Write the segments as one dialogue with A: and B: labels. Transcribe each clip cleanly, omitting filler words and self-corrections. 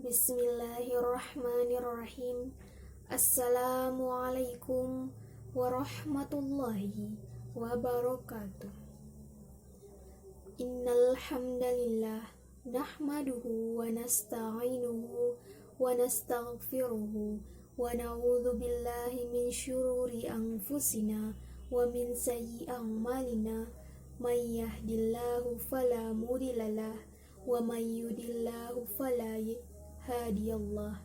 A: Bismillahirrahmanirrahim. Assalamualaikum warahmatullahi wabarakatuh. Innal hamdalillah nahmaduhu wa nasta'inuhu wa nastaghfiruhu wa na'udzu billahi min syururi anfusina wa min sayyi'ati a'malina. May yahdihillahu fala mudhillalah wa may yudlilhu fala hadiyallah.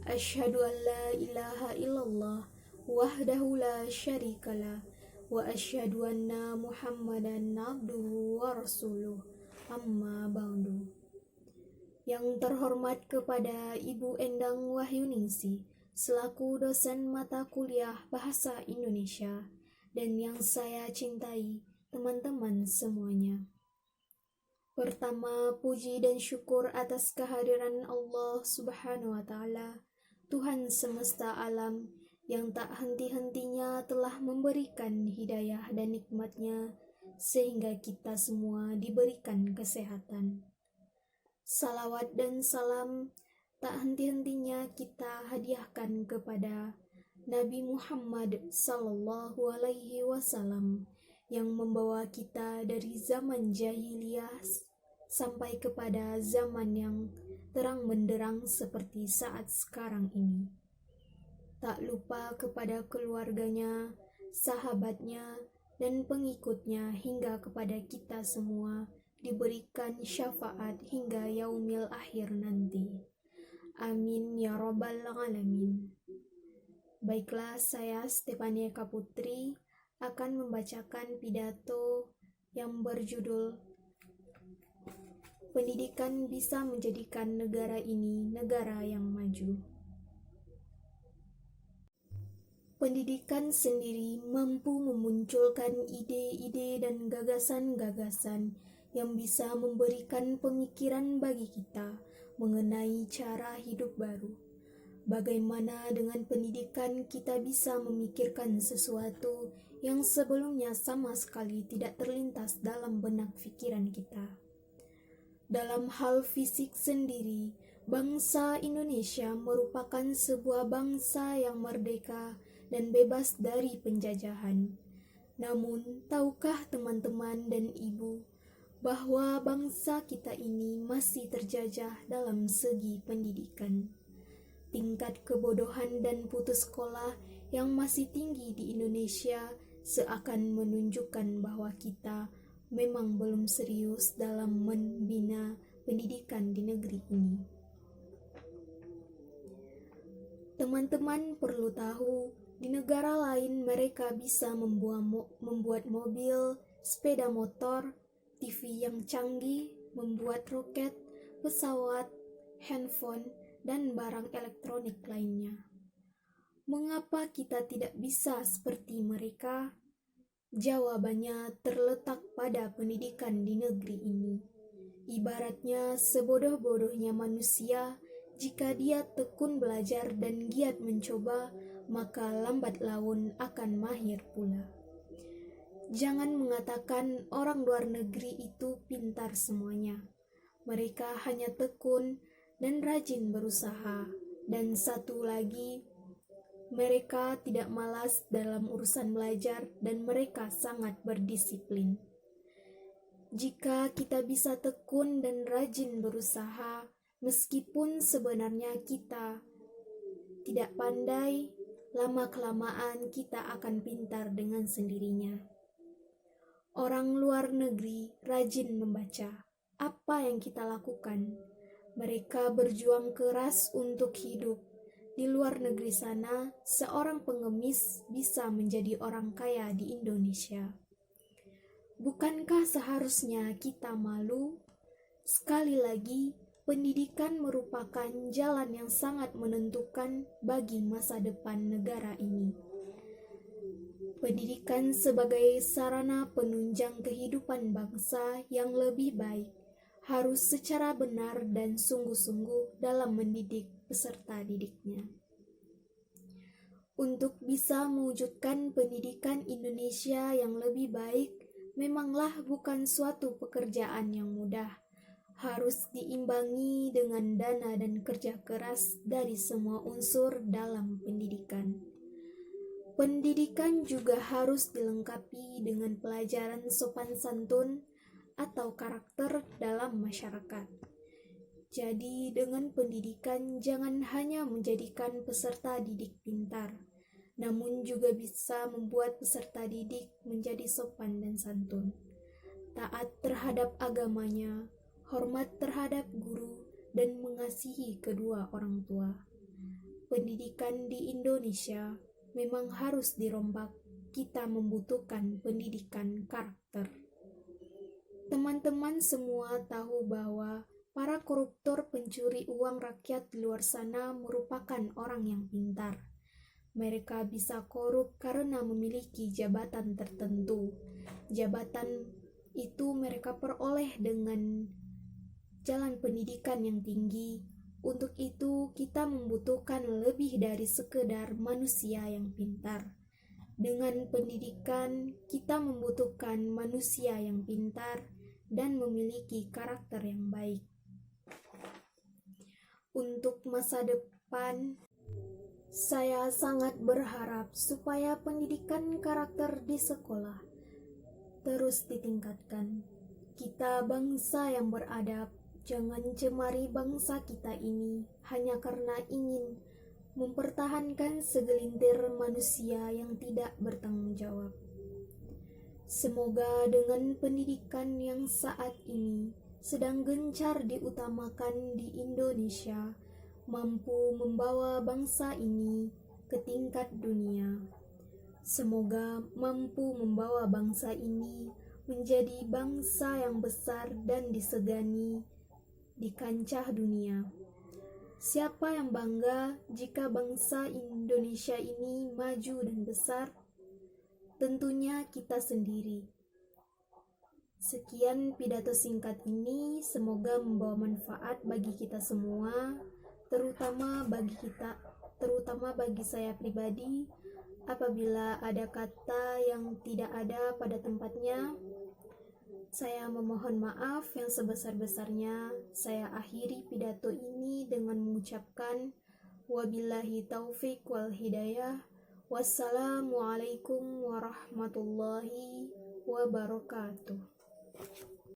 A: Asyhadu an la ilaha illallah wahdahu la syarikalah wa asyhadu anna Muhammadan abduhu wa rasuluh. Amma ba'du. Yang terhormat kepada Ibu Endang Wahyuningsi selaku dosen mata kuliah Bahasa Indonesia, dan yang saya cintai teman-teman semuanya. Pertama, puji dan syukur atas kehadiran Allah Subhanahu wa Ta'ala, Tuhan semesta alam, yang tak henti-hentinya telah memberikan hidayah dan nikmatnya sehingga kita semua diberikan kesehatan. Salawat dan salam tak henti-hentinya kita hadiahkan kepada Nabi Muhammad Sallallahu Alaihi Wasallam, yang membawa kita dari zaman jahiliyah sampai kepada zaman yang terang benderang seperti saat sekarang ini. Tak lupa kepada keluarganya, sahabatnya, dan pengikutnya hingga kepada kita semua diberikan syafaat hingga yaumil akhir nanti. Amin ya rabbal alamin. Baiklah, saya Stefania Kaputri akan membacakan pidato yang berjudul Pendidikan bisa menjadikan negara ini negara yang maju. Pendidikan sendiri mampu memunculkan ide-ide dan gagasan-gagasan yang bisa memberikan pemikiran bagi kita mengenai cara hidup baru. Bagaimana dengan pendidikan kita bisa memikirkan sesuatu yang sebelumnya sama sekali tidak terlintas dalam benak pikiran kita. Dalam hal fisik sendiri, bangsa Indonesia merupakan sebuah bangsa yang merdeka dan bebas dari penjajahan. Namun, tahukah teman-teman dan ibu bahwa bangsa kita ini masih terjajah dalam segi pendidikan? Tingkat kebodohan dan putus sekolah yang masih tinggi di Indonesia seakan menunjukkan bahwa kita memang belum serius dalam membina pendidikan di negeri ini. Teman-teman perlu tahu, di negara lain mereka bisa membuat mobil, sepeda motor, TV yang canggih, membuat roket, pesawat, handphone, dan barang elektronik lainnya. Mengapa kita tidak bisa seperti mereka? Jawabannya terletak pada pendidikan di negeri ini. Ibaratnya sebodoh-bodohnya manusia, jika dia tekun belajar dan giat mencoba, maka lambat laun akan mahir pula. Jangan mengatakan orang luar negeri itu pintar semuanya. Mereka hanya tekun dan rajin berusaha. Dan satu lagi, mereka tidak malas dalam urusan belajar dan mereka sangat berdisiplin. Jika kita bisa tekun dan rajin berusaha, meskipun sebenarnya kita tidak pandai, lama-kelamaan kita akan pintar dengan sendirinya. Orang luar negeri rajin membaca. Apa yang kita lakukan? Mereka berjuang keras untuk hidup. Di luar negeri sana, seorang pengemis bisa menjadi orang kaya di Indonesia. Bukankah seharusnya kita malu? Sekali lagi, pendidikan merupakan jalan yang sangat menentukan bagi masa depan negara ini. Pendidikan sebagai sarana penunjang kehidupan bangsa yang lebih baik harus secara benar dan sungguh-sungguh dalam mendidik peserta didiknya. Untuk bisa mewujudkan pendidikan Indonesia yang lebih baik, memanglah bukan suatu pekerjaan yang mudah. harus diimbangi dengan dana dan kerja keras dari semua unsur dalam pendidikan. Pendidikan juga harus dilengkapi dengan pelajaran sopan santun atau karakter dalam masyarakat. Jadi, dengan pendidikan jangan hanya menjadikan peserta didik pintar, namun juga bisa membuat peserta didik menjadi sopan dan santun, taat terhadap agamanya, hormat terhadap guru, dan mengasihi kedua orang tua. Pendidikan di Indonesia memang harus dirombak. Kita membutuhkan pendidikan karakter. Teman-teman semua tahu bahwa para koruptor pencuri uang rakyat di luar sana merupakan orang yang pintar. Mereka bisa korup karena memiliki jabatan tertentu. Jabatan itu mereka peroleh dengan jalan pendidikan yang tinggi. Untuk itu kita membutuhkan lebih dari sekedar manusia yang pintar. Dengan pendidikan kita membutuhkan manusia yang pintar dan memiliki karakter yang baik. Untuk masa depan, saya sangat berharap supaya pendidikan karakter di sekolah terus ditingkatkan. Kita bangsa yang beradab. Jangan cemari bangsa kita ini hanya karena ingin mempertahankan segelintir manusia yang tidak bertanggung jawab. Semoga dengan pendidikan yang saat ini sedang gencar diutamakan di Indonesia mampu membawa bangsa ini ke tingkat dunia. Semoga mampu membawa bangsa ini menjadi bangsa yang besar dan disegani di kancah dunia. Siapa yang bangga jika bangsa Indonesia ini maju dan besar? Tentunya kita sendiri. Sekian pidato singkat ini, semoga membawa manfaat bagi kita semua, terutama bagi saya pribadi. Apabila ada kata yang tidak ada pada tempatnya, saya memohon maaf yang sebesar-besarnya. Saya akhiri pidato ini dengan mengucapkan wabillahi taufik wal hidayah. Wassalamualaikum warahmatullahi wabarakatuh.